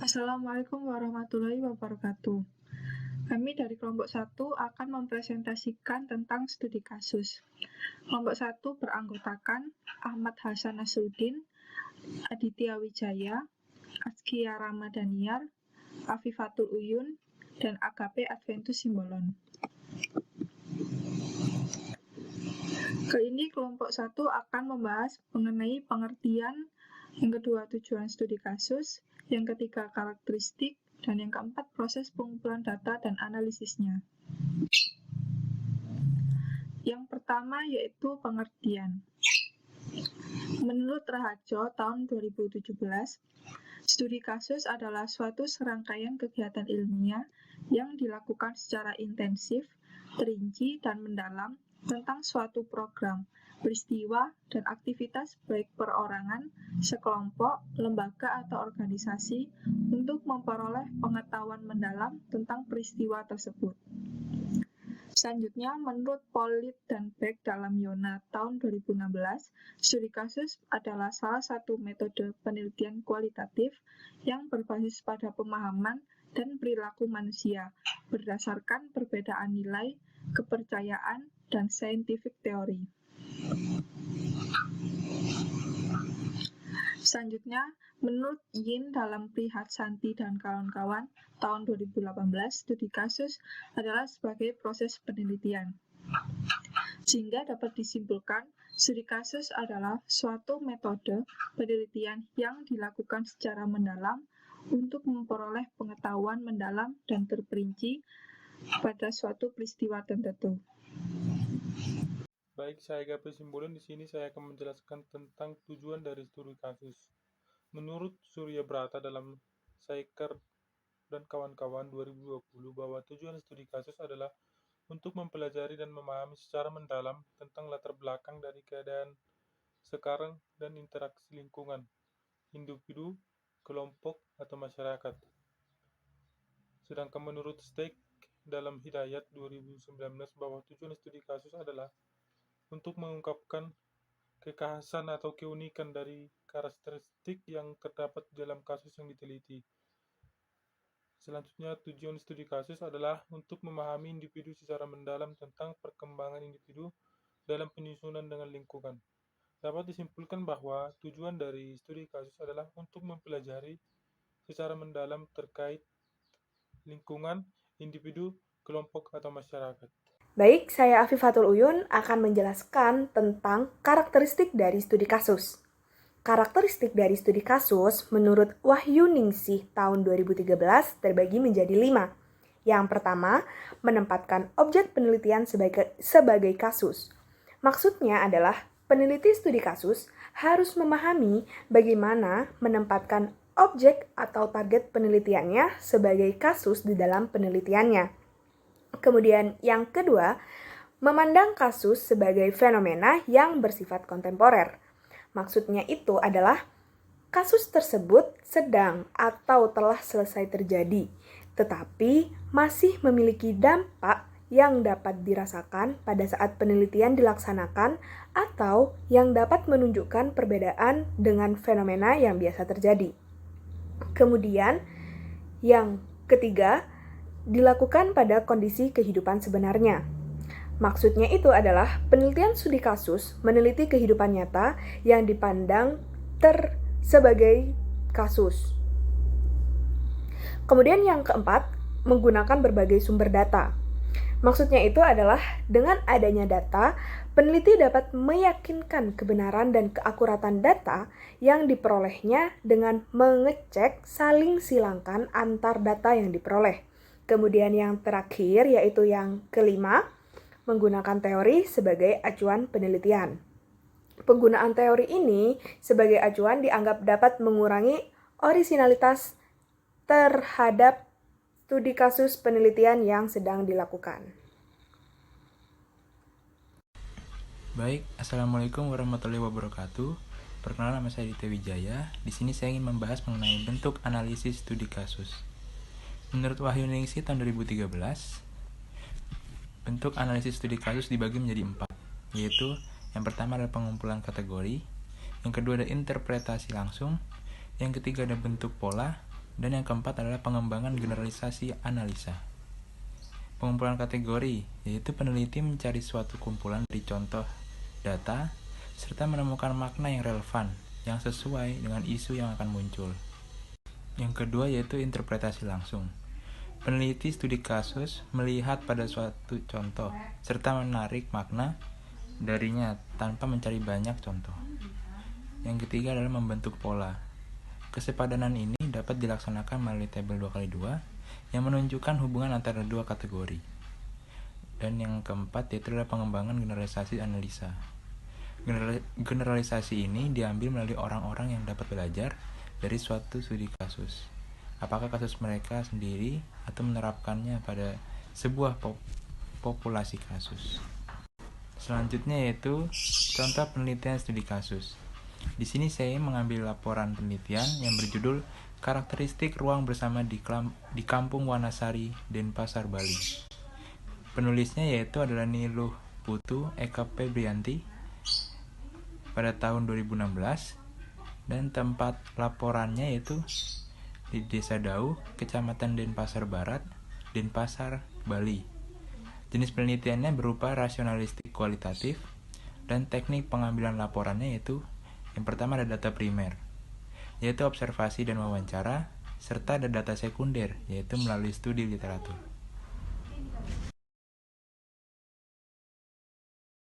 Assalamualaikum warahmatullahi wabarakatuh. Kami dari kelompok 1 akan mempresentasikan tentang studi kasus. Kelompok 1 beranggotakan Ahmad Hasan Nasruddin, Aditya Wijaya, Azkia Ramadhaniar, Afifatul Uyun, dan Agape Adventus Simbolon. Kali ini kelompok 1 akan membahas mengenai pengertian, yang kedua tujuan studi kasus, yang ketiga karakteristik, dan yang keempat proses pengumpulan data dan analisisnya. Yang pertama yaitu pengertian. Menurut Raharjo tahun 2017, studi kasus adalah suatu serangkaian kegiatan ilmiah yang dilakukan secara intensif, terinci, dan mendalam tentang suatu program, peristiwa, dan aktivitas baik perorangan, sekelompok, lembaga, atau organisasi untuk memperoleh pengetahuan mendalam tentang peristiwa tersebut. Selanjutnya, menurut Pollitt dan Beck dalam Yona tahun 2016, studi kasus adalah salah satu metode penelitian kualitatif yang berbasis pada pemahaman dan perilaku manusia berdasarkan perbedaan nilai, kepercayaan, dan scientific theory. Selanjutnya, menurut Yin dalam Prihatsanti dan kawan-kawan tahun 2018, studi kasus adalah sebagai proses penelitian. Sehingga dapat disimpulkan, studi kasus adalah suatu metode penelitian yang dilakukan secara mendalam untuk memperoleh pengetahuan mendalam dan terperinci pada suatu peristiwa tertentu. Baik, saya Agape Simbolon. Di sini saya akan menjelaskan tentang tujuan dari studi kasus. Menurut Surya Brata dalam Saiker dan kawan-kawan 2020 bahwa tujuan studi kasus adalah untuk mempelajari dan memahami secara mendalam tentang latar belakang dari keadaan sekarang dan interaksi lingkungan, individu, kelompok, atau masyarakat. Sedangkan menurut Steck dalam Hidayat 2019 bahwa tujuan studi kasus adalah untuk mengungkapkan kekhasan atau keunikan dari karakteristik yang terdapat dalam kasus yang diteliti. Selanjutnya, tujuan studi kasus adalah untuk memahami individu secara mendalam tentang perkembangan individu dalam penyusunan dengan lingkungan. Dapat disimpulkan bahwa tujuan dari studi kasus adalah untuk mempelajari secara mendalam terkait lingkungan, individu, kelompok, atau masyarakat. Baik, saya Afifatul Uyun akan menjelaskan tentang karakteristik dari studi kasus. Karakteristik dari studi kasus menurut Wahyu Ningsih tahun 2013 terbagi menjadi 5. Yang pertama, menempatkan objek penelitian sebagai kasus. Maksudnya adalah peneliti studi kasus harus memahami bagaimana menempatkan objek atau target penelitiannya sebagai kasus di dalam penelitiannya. Kemudian yang kedua, memandang kasus sebagai fenomena yang bersifat kontemporer. Maksudnya itu adalah kasus tersebut sedang atau telah selesai terjadi, tetapi masih memiliki dampak yang dapat dirasakan pada saat penelitian dilaksanakan atau yang dapat menunjukkan perbedaan dengan fenomena yang biasa terjadi. Kemudian yang ketiga, dilakukan pada kondisi kehidupan sebenarnya. Maksudnya itu adalah penelitian studi kasus meneliti kehidupan nyata yang dipandang sebagai kasus. Kemudian yang keempat, menggunakan berbagai sumber data. Maksudnya itu adalah dengan adanya data, peneliti dapat meyakinkan kebenaran dan keakuratan data yang diperolehnya dengan mengecek saling silangkan antar data yang diperoleh. Kemudian yang terakhir yaitu yang kelima, menggunakan teori sebagai acuan penelitian. Penggunaan teori ini sebagai acuan dianggap dapat mengurangi orisinalitas terhadap studi kasus penelitian yang sedang dilakukan. Baik, Assalamualaikum warahmatullahi wabarakatuh. Perkenalkan, nama saya Aditya Wijaya. Di sini saya ingin membahas mengenai bentuk analisis studi kasus. Menurut Wahyu Ningsih tahun 2013, bentuk analisis studi kasus dibagi menjadi 4, yaitu yang pertama adalah pengumpulan kategori, yang kedua ada interpretasi langsung, yang ketiga ada bentuk pola, Dan yang keempat adalah pengembangan generalisasi analisa. Pengumpulan kategori, yaitu peneliti mencari suatu kumpulan dari contoh data, serta menemukan makna yang relevan, yang sesuai dengan isu yang akan muncul. Yang kedua yaitu interpretasi langsung. Peneliti studi kasus melihat pada suatu contoh, serta menarik makna darinya tanpa mencari banyak contoh. Yang ketiga adalah membentuk pola. Kesepadanan ini dapat dilaksanakan melalui tabel 2x2 yang menunjukkan hubungan antara dua kategori. Dan yang keempat yaitu adalah pengembangan generalisasi analisa. Generalisasi ini diambil melalui orang-orang yang dapat belajar dari suatu studi kasus. Apakah kasus mereka sendiri atau menerapkannya pada sebuah populasi kasus. Selanjutnya yaitu contoh penelitian studi kasus. Di sini saya mengambil laporan penelitian yang berjudul Karakteristik Ruang Bersama di Kampung Wanasari, Denpasar, Bali. Penulisnya yaitu adalah Niluh Putu Eka Febrianti pada tahun 2016 dan tempat laporannya yaitu di Desa Dau, Kecamatan Denpasar Barat, Denpasar, Bali. Jenis penelitiannya berupa rasionalistik kualitatif dan teknik pengambilan laporannya yaitu yang pertama ada data primer, yaitu observasi dan wawancara, serta ada data sekunder, yaitu melalui studi literatur.